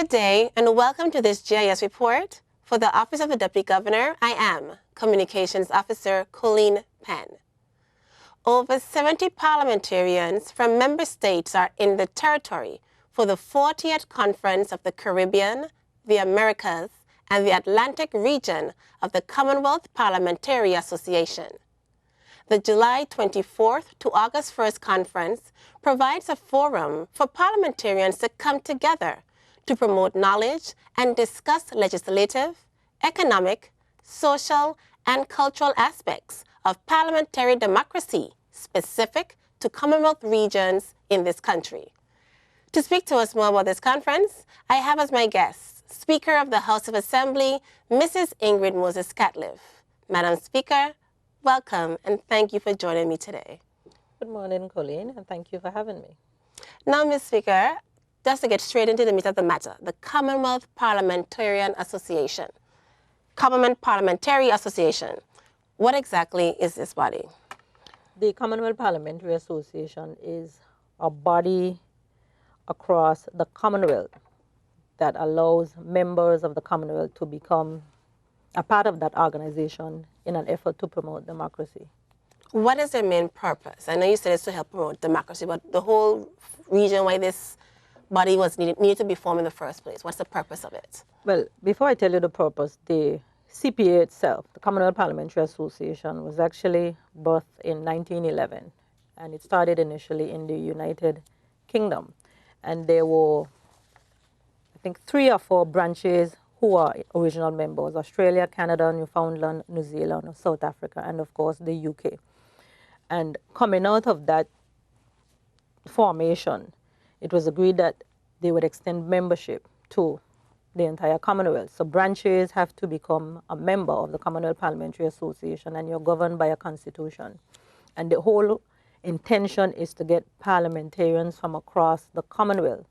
Good day and welcome to this GIS report. For the Office of the Deputy Governor, I am Communications Officer COLENE PENN. Over 70 parliamentarians from member states are in the territory for the 40th Conference of the Caribbean, the Americas, and the Atlantic region of the Commonwealth Parliamentary Association. The July 24th to August 1st conference provides a forum for parliamentarians to come together to promote knowledge and discuss legislative, economic, social, and cultural aspects of parliamentary democracy specific to Commonwealth regions in this country. To speak to us more about this conference, I have as my guest Speaker of the House of Assembly, Mrs. Ingrid Moses Catliff. Madam Speaker, welcome and thank you for joining me today. Good morning, Colleen, and thank you for having me. Now, Ms. Speaker, just to get straight into the meat of the matter, the Commonwealth Parliamentarian Association. Commonwealth Parliamentary Association. What exactly is this body? The Commonwealth Parliamentary Association is a body across the Commonwealth that allows members of the Commonwealth to become a part of that organization in an effort to promote democracy. What is their main purpose? I know you said it's to help promote democracy, but the whole reason why this body was needed to be formed in the first place, what's the purpose of it? Well, before I tell you the purpose, the CPA itself, the Commonwealth Parliamentary Association, was actually birthed in 1911, and it started initially in the United Kingdom. And there were, I think, 3 or 4 branches who are original members: Australia, Canada, Newfoundland, New Zealand, South Africa, and of course the UK. And coming out of that formation, it was agreed that they would extend membership to the entire Commonwealth. So branches have to become a member of the Commonwealth Parliamentary Association, and you're governed by a constitution. And the whole intention is to get parliamentarians from across the Commonwealth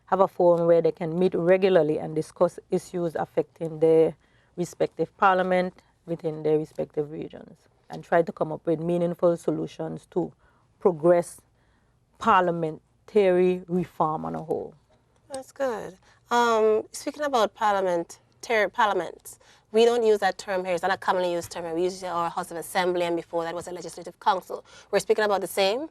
have a forum where they can meet regularly and discuss issues affecting their respective parliament within their respective regions, and try to come up with meaningful solutions to progress parliamentary reform on a whole. That's good. Speaking about parliaments, we don't use that term here. It's not a commonly used term. We use our House of Assembly, and before that was a Legislative Council. We're speaking about the same?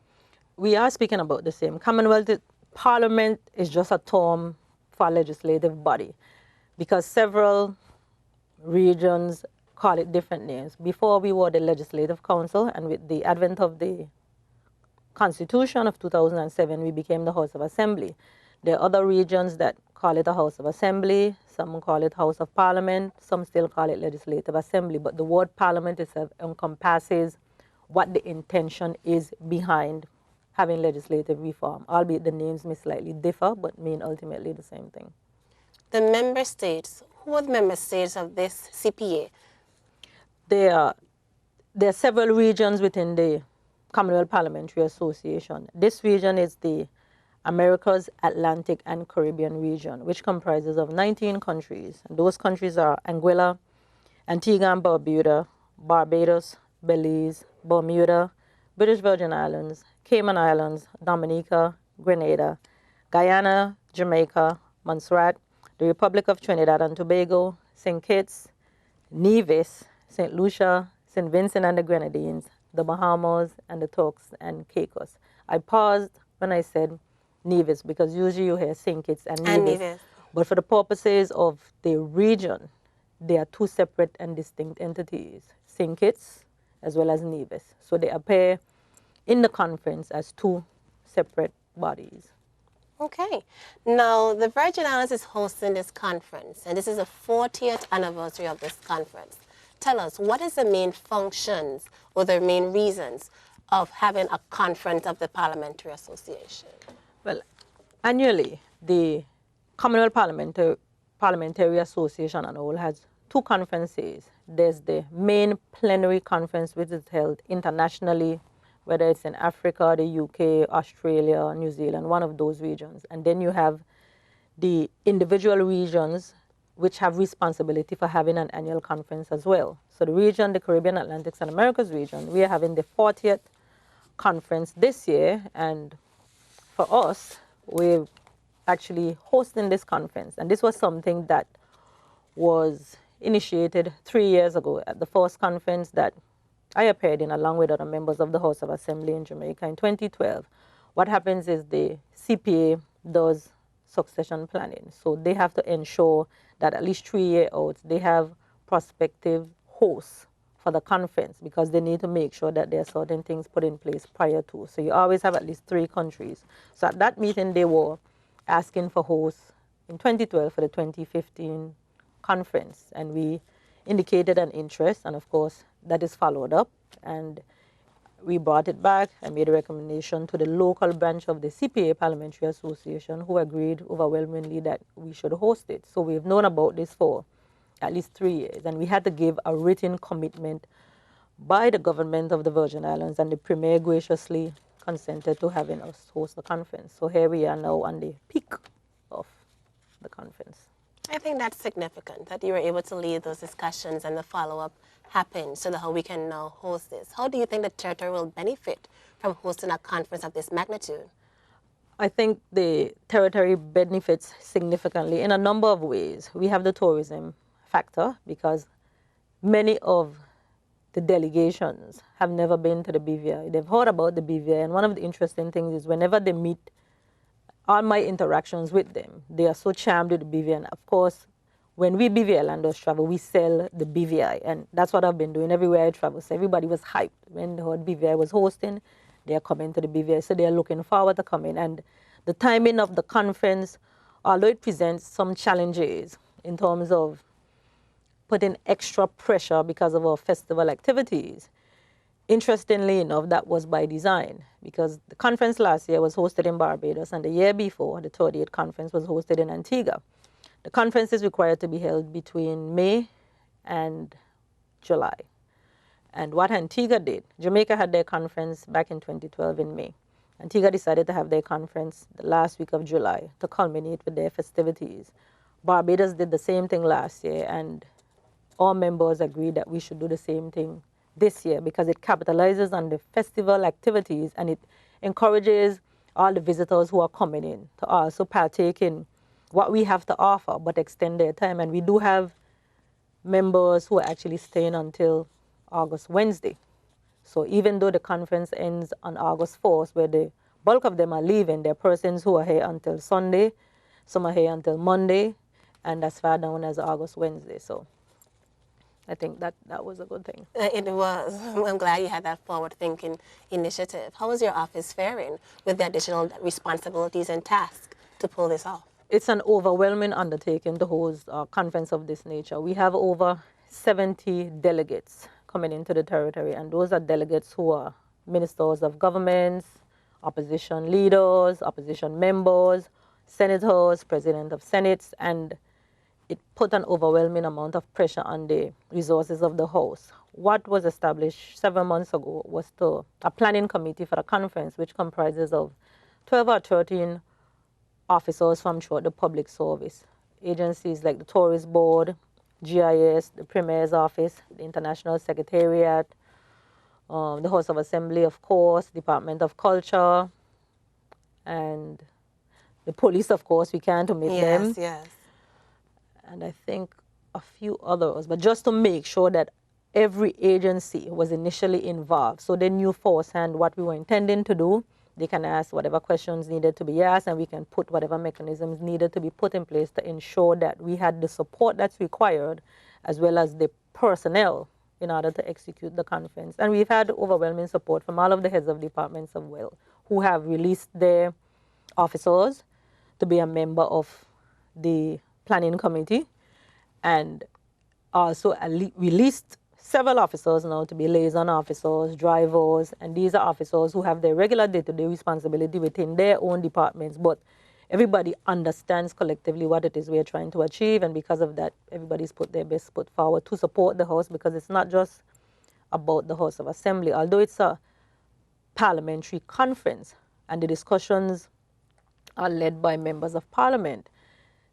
We are speaking about the same. Commonwealth Parliament is just a term for a legislative body because several regions call it different names. Before we were the Legislative Council, and with the advent of the Constitution of 2007, we became the House of Assembly. There are other regions that call it a House of Assembly, some call it House of Parliament, some still call it Legislative Assembly, but the word Parliament itself encompasses what the intention is behind having legislative reform, albeit the names may slightly differ, but mean ultimately the same thing. The member states, who are the member states of this CPA? There are several regions within the Commonwealth Parliamentary Association. This region is the Americas, Atlantic, and Caribbean region, which comprises of 19 countries. And those countries are Anguilla, Antigua and Barbuda, Barbados, Belize, Bermuda, British Virgin Islands, Cayman Islands, Dominica, Grenada, Guyana, Jamaica, Montserrat, the Republic of Trinidad and Tobago, St. Kitts, Nevis, St. Lucia, St. Vincent and the Grenadines, the Bahamas, and the Turks and Caicos. I paused when I said Nevis because usually you hear St. Kitts and Nevis. But for the purposes of the region, they are 2 separate and distinct entities, St. Kitts as well as Nevis. So they appear in the conference as 2 separate bodies. Okay. Now, the Virgin Islands is hosting this conference, and this is the 40th anniversary of this conference. Tell us, what is the main functions or the main reasons of having a conference of the Parliamentary Association? Well, annually, the Commonwealth Parliamentary Association on whole has 2 conferences. There's the main plenary conference, which is held internationally, whether it's in Africa, the UK, Australia, New Zealand, one of those regions. And then you have the individual regions which have responsibility for having an annual conference as well. So the region, the Caribbean, Atlantic, and Americas region, we are having the 40th conference this year, and for us, we've actually hosting this conference. And this was something that was initiated 3 years ago at the first conference that I appeared in along with other members of the House of Assembly in Jamaica in 2012. What happens is the CPA does succession planning. So they have to ensure that at least 3 years out, they have prospective hosts for the conference because they need to make sure that there are certain things put in place prior to. So you always have at least 3 countries. So at that meeting, they were asking for hosts in 2012 for the 2015 conference. And we indicated an interest, and of course, that is followed up. And we brought it back and made a recommendation to the local branch of the CPA Parliamentary Association, who agreed overwhelmingly that we should host it. So we've known about this for at least 3 years, and we had to give a written commitment by the government of the Virgin Islands, and the Premier graciously consented to having us host the conference. So here we are now on the peak of the conference. I think that's significant that you were able to lead those discussions and the follow-up happened so that we can now host this. How do you think the territory will benefit from hosting a conference of this magnitude? I think the territory benefits significantly in a number of ways. We have the tourism factor because many of the delegations have never been to the BVI. They've heard about the BVI, and one of the interesting things is whenever they meet, all my interactions with them, they are so charmed with the BVI. And of course, when we BVI Landers travel, we sell the BVI, and that's what I've been doing everywhere I travel. So everybody was hyped when they heard BVI was hosting. They are coming to the BVI, so they are looking forward to coming. And the timing of the conference, although it presents some challenges in terms of putting extra pressure because of our festival activities, interestingly enough, that was by design, because the conference last year was hosted in Barbados, and the year before, the 38th conference was hosted in Antigua. The conference is required to be held between May and July. And what Antigua did, Jamaica had their conference back in 2012 in May. Antigua decided to have their conference the last week of July to culminate with their festivities. Barbados did the same thing last year, and all members agreed that we should do the same thing this year because it capitalizes on the festival activities and it encourages all the visitors who are coming in to also partake in what we have to offer but extend their time. And we do have members who are actually staying until August Wednesday. So even though the conference ends on August 4th, where the bulk of them are leaving, there are persons who are here until Sunday, some are here until Monday, and as far down as August Wednesday. So I think that was a good thing. It was. I'm glad you had that forward-thinking initiative. How is your office faring with the additional responsibilities and tasks to pull this off? It's an overwhelming undertaking to host a conference of this nature. We have over 70 delegates coming into the territory, and those are delegates who are ministers of governments, opposition leaders, opposition members, senators, president of senates, and it put an overwhelming amount of pressure on the resources of the House. What was established 7 months ago was a planning committee for the conference, which comprises of 12 or 13 officers from throughout the public service. Agencies like the Tourist Board, GIS, the Premier's Office, the International Secretariat, the House of Assembly, of course, Department of Culture, and the police, of course, we can't omit them. Yes, yes. And I think a few others, but just to make sure that every agency was initially involved so they knew firsthand what we were intending to do. They can ask whatever questions needed to be asked, and we can put whatever mechanisms needed to be put in place to ensure that we had the support that's required as well as the personnel in order to execute the conference. And we've had overwhelming support from all of the heads of departments of WELL who have released their officers to be a member of the planning committee, and also released several officers now to be liaison officers, drivers, and these are officers who have their regular day-to-day responsibility within their own departments, but everybody understands collectively what it is we're trying to achieve, and because of that, everybody's put their best foot forward to support the House, because it's not just about the House of Assembly. Although it's a parliamentary conference and the discussions are led by members of Parliament,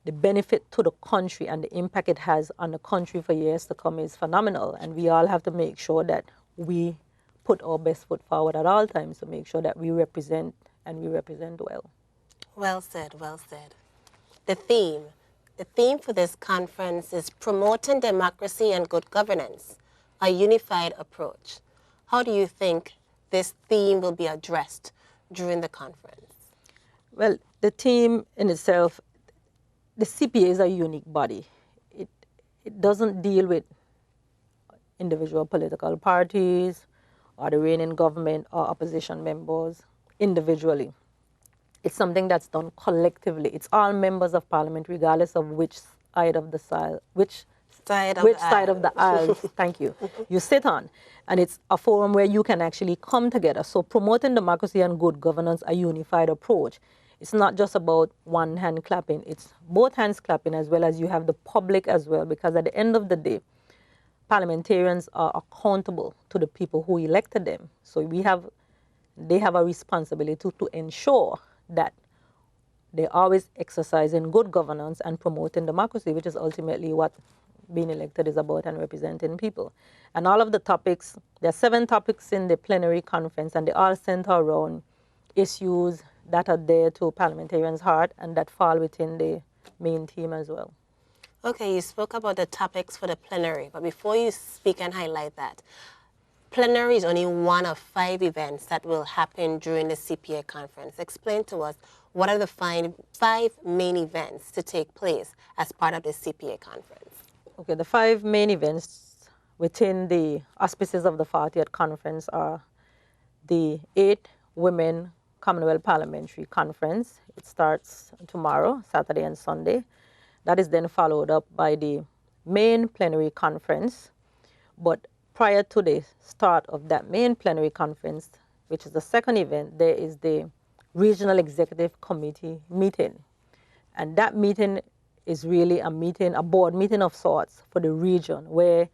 the benefit to the country and the impact it has on the country for years to come is phenomenal. And we all have to make sure that we put our best foot forward at all times to make sure that we represent, and we represent well. Well said, well said. The theme for this conference is Promoting Democracy and Good Governance, a Unified Approach. How do you think this theme will be addressed during the conference? Well, the theme in itself, the CPA is a unique body. It doesn't deal with individual political parties or the reigning government or opposition members individually. It's something that's done collectively. It's all members of parliament, regardless of which side of the aisle, thank you, you sit on. And it's a forum where you can actually come together. So promoting democracy and good governance, a unified approach. It's not just about one hand clapping. It's both hands clapping, as well as you have the public as well, because at the end of the day, parliamentarians are accountable to the people who elected them. So they have a responsibility to ensure that they always exercising good governance and promoting democracy, which is ultimately what being elected is about, and representing people. And all of the topics, there are 7 topics in the plenary conference, and they all center around issues that are dear to parliamentarians' heart and that fall within the main theme as well. Okay, you spoke about the topics for the plenary, but before you speak and highlight that, plenary is only one of 5 events that will happen during the CPA conference. Explain to us, what are the 5 main events to take place as part of the CPA conference? Okay, the 5 main events within the auspices of the 40th conference are the 8th Women Commonwealth Parliamentary Conference. It starts tomorrow, Saturday and Sunday. That is then followed up by the main plenary conference. But prior to the start of that main plenary conference, which is the second event, there is the Regional Executive Committee meeting. And that meeting is really a board meeting of sorts for the region, where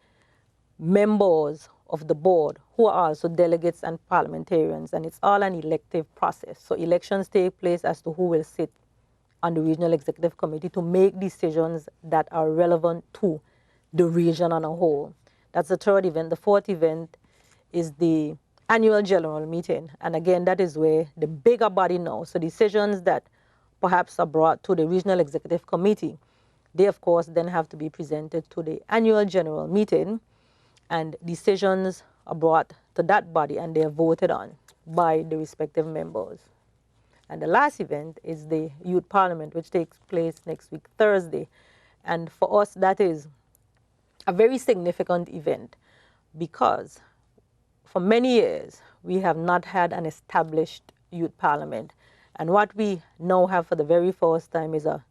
members of the board, who are also delegates and parliamentarians, and it's all an elective process. So elections take place as to who will sit on the Regional Executive Committee to make decisions that are relevant to the region on a whole. That's the third event. The fourth event is the annual general meeting. And again, that is where the bigger body now, so decisions that perhaps are brought to the Regional Executive Committee, they of course then have to be presented to the annual general meeting, and decisions are brought to that body and they are voted on by the respective members. And the last event is the Youth Parliament, which takes place next week, Thursday. And for us, that is a very significant event, because for many years, we have not had an established youth parliament. And what we now have for the very first time is a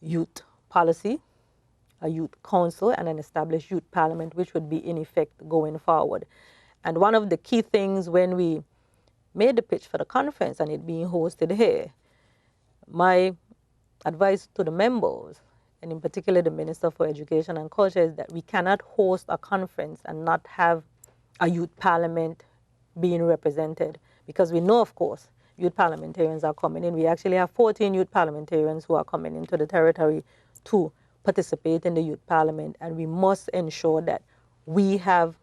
youth policy, a youth council, and an established youth parliament, which would be in effect going forward. And one of the key things when we made the pitch for the conference and it being hosted here, my advice to the members, and in particular the Minister for Education and Culture, is that we cannot host a conference and not have a youth parliament being represented, because we know, of course, youth parliamentarians are coming in. We actually have 14 youth parliamentarians who are coming into the territory to participate in the youth parliament, and we must ensure that we have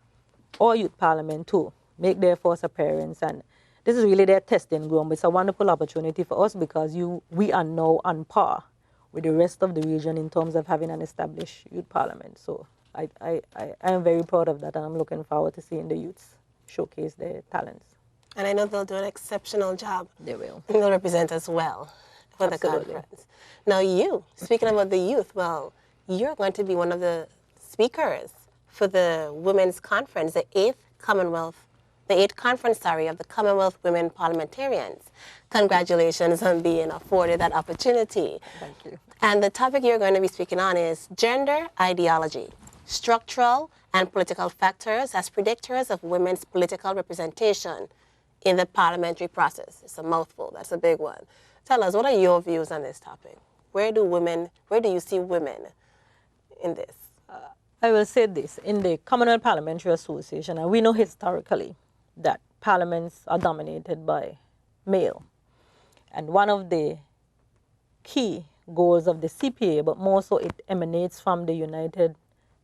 our youth parliament to make their first appearance. And this is really their testing ground. It's a wonderful opportunity for us, because we are now on par with the rest of the region in terms of having an established youth parliament. So I am very proud of that, and I'm looking forward to seeing the youths showcase their talents. And I know they'll do an exceptional job. They will. And they'll represent us well for Absolutely. the conference. Now you, speaking about the youth, well, you're going to be one of the speakers for the Women's Conference, the 8th conference of the Commonwealth Women Parliamentarians. Congratulations on being afforded that opportunity. Thank you. And the topic you're going to be speaking on is gender ideology, structural and political factors as predictors of women's political representation in the parliamentary process. It's a mouthful, that's a big one. Tell us, what are your views on this topic? Where do you see women in this? I will say this, in the Commonwealth Parliamentary Association, and we know historically that parliaments are dominated by male. And one of the key goals of the CPA, but more so it emanates from the United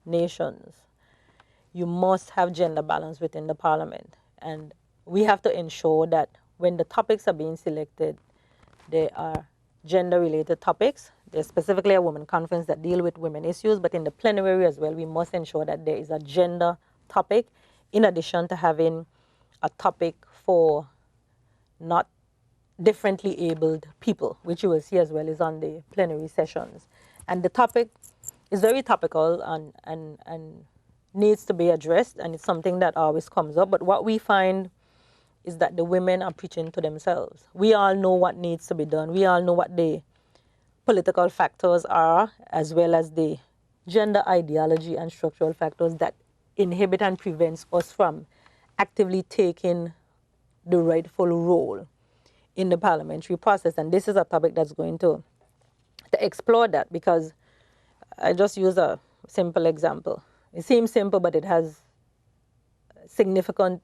Nations, you must have gender balance within the parliament. And we have to ensure that when the topics are being selected, they are gender-related topics. There's specifically a women conference that deal with women issues, but in the plenary as well, we must ensure that there is a gender topic in addition to having a topic for not differently abled people, which you will see as well is on the plenary sessions. And the topic is very topical and needs to be addressed, and it's something that always comes up. But what we find is that the women are preaching to themselves. We all know what needs to be done. We all know what the political factors are, as well as the gender ideology and structural factors that inhibit and prevents us from actively taking the rightful role in the parliamentary process. And this is a topic that's going to explore that, because I just use a simple example. It seems simple, but it has significant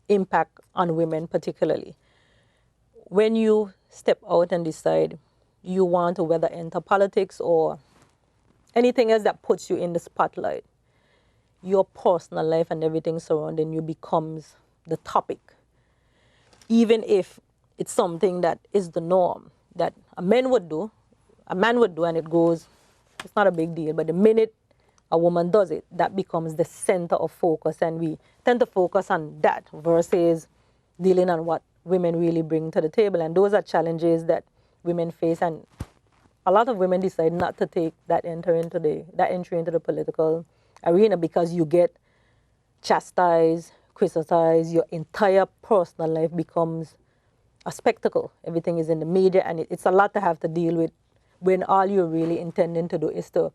impact on women particularly. When you step out and decide you want to whether enter politics or anything else that puts you in the spotlight, your personal life and everything surrounding you becomes the topic. Even if it's something that is the norm, that a man would do, and it goes, it's not a big deal. But the minute a woman does it, that becomes the center of focus, and we tend to focus on that versus dealing on what women really bring to the table. And those are challenges that women face, and a lot of women decide not to take that entry into the political arena because you get chastised, criticized. Your entire personal life becomes a spectacle. Everything is in the media, and it's a lot to have to deal with when all you're really intending to do is to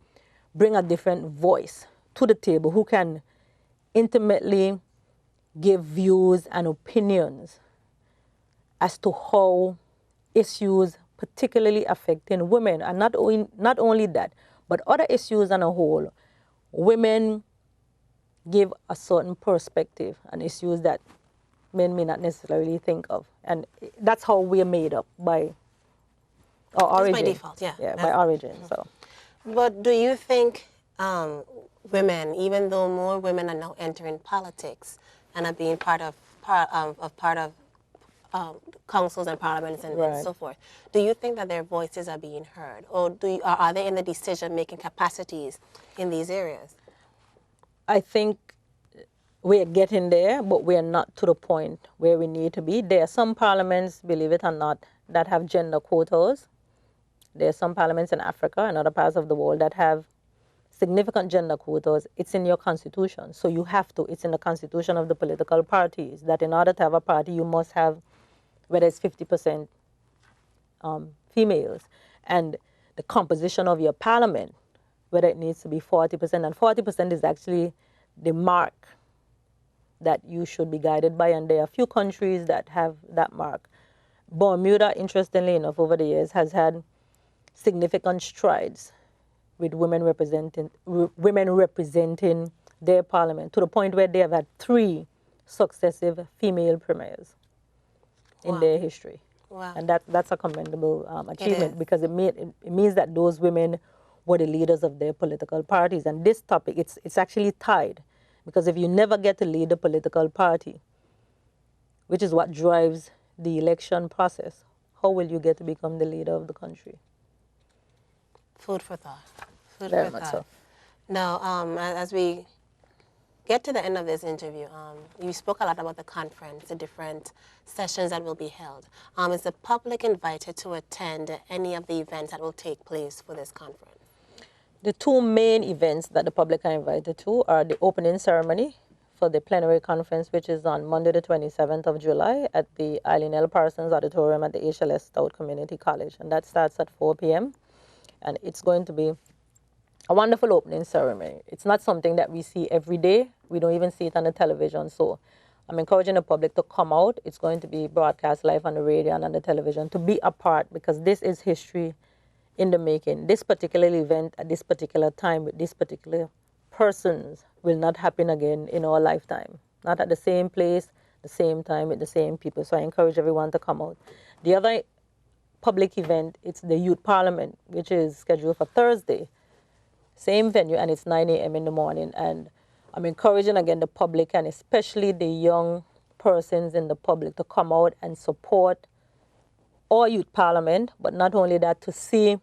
bring a different voice to the table who can intimately give views and opinions as to how issues particularly affecting women, and not only that, but other issues on a whole. Women give a certain perspective on issues that men may not necessarily think of, and that's how we're made up by our origin. That's by default, yeah. Yeah, by origin. So, but do you think women, even though more women are now entering politics and are being part of councils and parliaments and so forth, do you think that their voices are being heard, or are they in the decision-making capacities in these areas? I think we're getting there, but we're not to the point where we need to be. There are some parliaments, believe it or not, that have gender quotas. There are some parliaments in Africa and other parts of the world that have significant gender quotas. It's in your constitution, so you have to. It's in the constitution of the political parties that in order to have a party, you must have, whether it's 50% females, and the composition of your parliament, whether it needs to be 40%, and 40% is actually the mark that you should be guided by, and there are a few countries that have that mark. Bermuda, interestingly enough, over the years has had significant strides with women representing their parliament, to the point where they have had 3 successive female premiers in their history. Wow. And that's a commendable achievement, because it means that those women were the leaders of their political parties. And this topic, it's actually tied, because if you never get to lead the political party, which is what drives the election process, how will you get to become the leader of the country? Food for thought. Very much so. Now, as we get to the end of this interview, you spoke a lot about the conference, the different sessions that will be held. Is the public invited to attend any of the events that will take place for this conference? The 2 main events that the public are invited to are the opening ceremony for the plenary conference, which is on Monday the 27th of July at the Eileen L. Parsons Auditorium at the HLS Stout Community College. And that starts at 4 p.m. And it's going to be a wonderful opening ceremony. It's not something that we see every day. We don't even see it on the television. So I'm encouraging the public to come out. It's going to be broadcast live on the radio and on the television, to be a part, because this is history in the making. This particular event at this particular time with these particular persons will not happen again in our lifetime. Not at the same place, the same time, with the same people. So I encourage everyone to come out. The other public event, it's the Youth Parliament, which is scheduled for Thursday. Same venue, and it's 9 a.m. in the morning. And I'm encouraging again the public, and especially the young persons in the public, to come out and support our Youth Parliament, but not only that, to see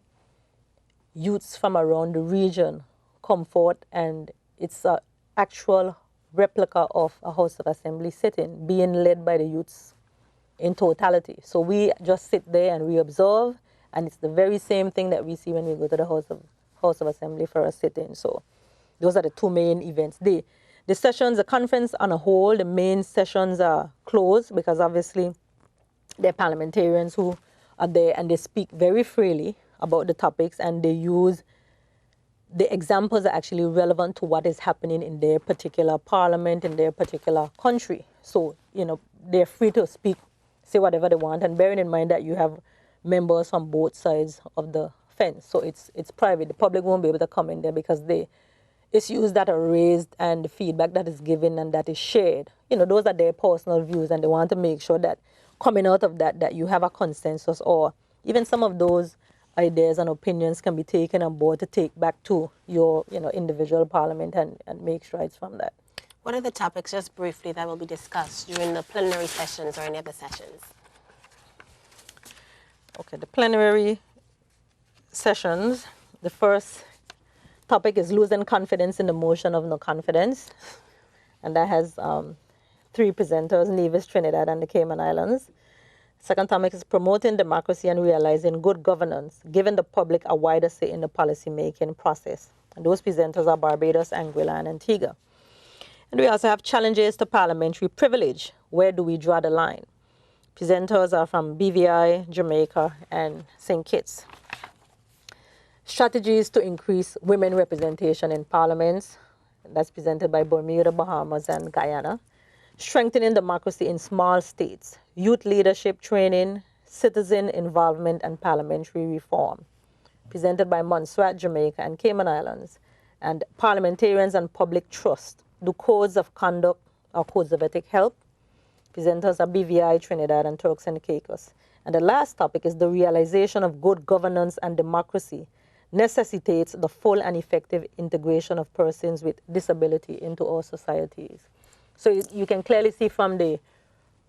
youths from around the region come forth, and it's an actual replica of a House of Assembly sitting being led by the youths in totality. So we just sit there and we observe, and it's the very same thing that we see when we go to the House of Assembly for a sit-in. So those are the two main events. The sessions, the conference on a whole, the main sessions are closed because obviously there are parliamentarians who are there and they speak very freely about the topics, and they use the examples are actually relevant to what is happening in their particular parliament, in their particular country. So, you know, they're free to speak, say whatever they want, and bearing in mind that you have members from both sides of the fence. So it's private. The public won't be able to come in there because the issues that are raised and the feedback that is given and that is shared, you know, those are their personal views, and they want to make sure that coming out of that you have a consensus, or even some of those ideas and opinions can be taken on board to take back to your, you know, individual parliament and make strides from that. What are the topics, just briefly, that will be discussed during the plenary sessions or any of the sessions? Okay, the plenary sessions, the first topic is losing confidence in the motion of no confidence. And that has 3 presenters, Nevis, Trinidad, and the Cayman Islands. Second topic is promoting democracy and realizing good governance, giving the public a wider say in the policy-making process. And those presenters are Barbados, Anguilla, and Antigua. And we also have challenges to parliamentary privilege. Where do we draw the line? Presenters are from BVI, Jamaica, and St. Kitts. Strategies to increase women representation in parliaments. That's presented by Bermuda, Bahamas, and Guyana. Strengthening democracy in small states. Youth leadership training, citizen involvement, and parliamentary reform. Presented by Montserrat, Jamaica, and Cayman Islands. And parliamentarians and public trust. Do codes of conduct or codes of ethic help? Presenters are BVI, Trinidad, and Turks and Caicos. And the last topic is the realization of good governance and democracy necessitates the full and effective integration of persons with disability into our societies. So you can clearly see from the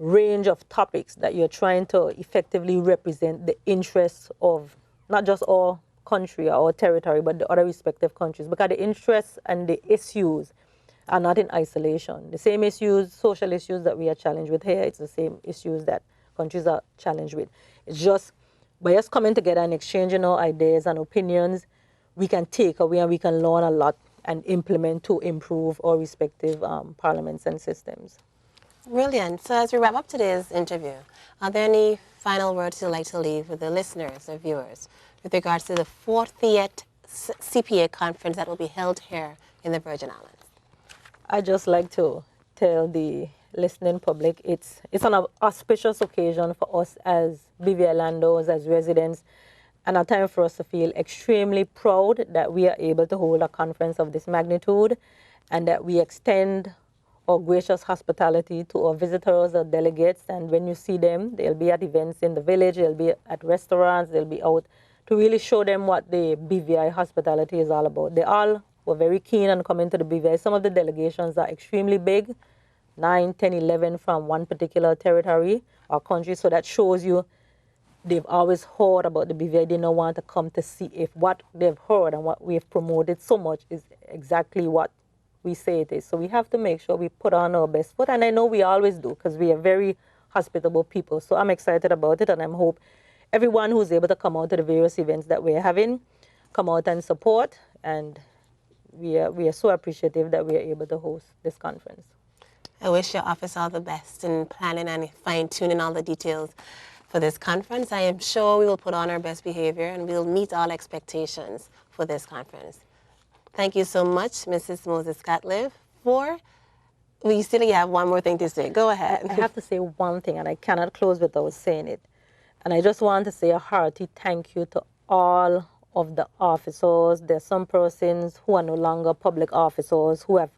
range of topics that you're trying to effectively represent the interests of not just our country or our territory, but the other respective countries, because the interests and the issues are not in isolation. The same issues, social issues that we are challenged with here, it's the same issues that countries are challenged with. It's just by us coming together and exchanging our ideas and opinions, we can take away and we can learn a lot and implement to improve our respective parliaments and systems. Brilliant. So as we wrap up today's interview, are there any final words you'd like to leave with the listeners or viewers with regards to the 40th CPA conference that will be held here in the Virgin Islands? I'd just like to tell the listening public it's an auspicious occasion for us as BVI Landos, as residents, and a time for us to feel extremely proud that we are able to hold a conference of this magnitude, and that we extend our gracious hospitality to our visitors, our delegates, and when you see them, they'll be at events in the village, they'll be at restaurants, they'll be out to really show them what the BVI hospitality is all about. They all were very keen on coming to the BVI. Some of the delegations are extremely big, 9, 10, 11 from one particular territory or country, so that shows you they've always heard about the BVI. They don't want to come to see if what they've heard and what we've promoted so much is exactly what we say it is. So we have to make sure we put on our best foot, and I know we always do because we are very hospitable people. So I'm excited about it, and I hope everyone who's able to come out to the various events that we're having, come out and support, and we are so appreciative that we are able to host this conference. I wish your office all the best in planning and fine-tuning all the details for this conference. I am sure we will put on our best behavior and we'll meet all expectations for this conference. Thank you so much, Mrs. Moses Scotliff, we still have one more thing to say. Go ahead. I have to say one thing, and I cannot close without saying it. And I just want to say a hearty thank you to all of the officers. There's some persons who are no longer public officers who have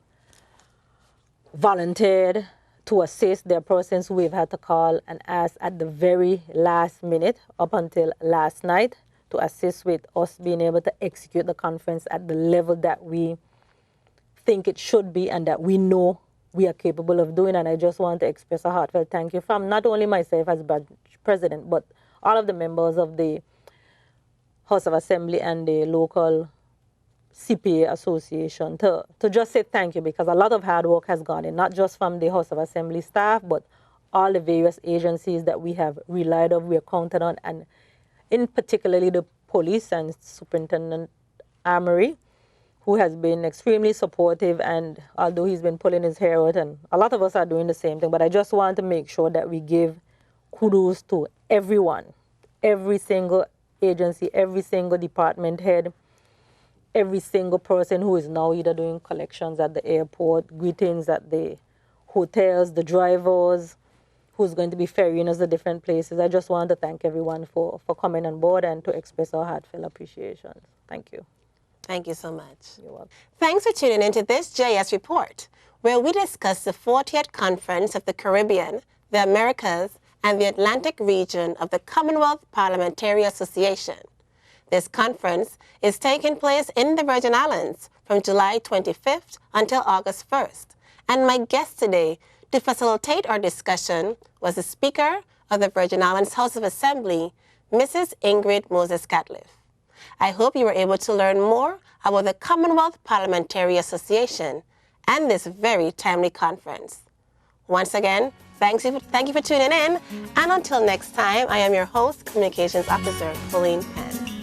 volunteered to assist. There are persons who we've had to call and ask at the very last minute up until last night to assist with us being able to execute the conference at the level that we think it should be and that we know we are capable of doing. And I just want to express a heartfelt thank you from not only myself as president, but all of the members of the House of Assembly and the local CPA association to just say thank you, because a lot of hard work has gone in, not just from the House of Assembly staff, but all the various agencies that we have relied on, we are counted on, and in particularly the police and Superintendent Armory, who has been extremely supportive, and although he's been pulling his hair out, and a lot of us are doing the same thing, but I just want to make sure that we give kudos to everyone, every single agency, every single department head, every single person who is now either doing collections at the airport, greetings at the hotels, the drivers, who's going to be ferrying us to different places. I just want to thank everyone for coming on board and to express our heartfelt appreciation. Thank you. Thank you so much. You're welcome. Thanks for tuning into this JS Report, where we discuss the 40th Conference of the Caribbean, the Americas, and the Atlantic region of the Commonwealth Parliamentary Association. This conference is taking place in the Virgin Islands from July 25th until August 1st. And my guest today to facilitate our discussion was the Speaker of the Virgin Islands House of Assembly, Mrs. Ingrid Moses-Catliff. I hope you were able to learn more about the Commonwealth Parliamentary Association and this very timely conference. Once again, thank you for tuning in, and until next time, I am your host, Communications Officer Colene PENN.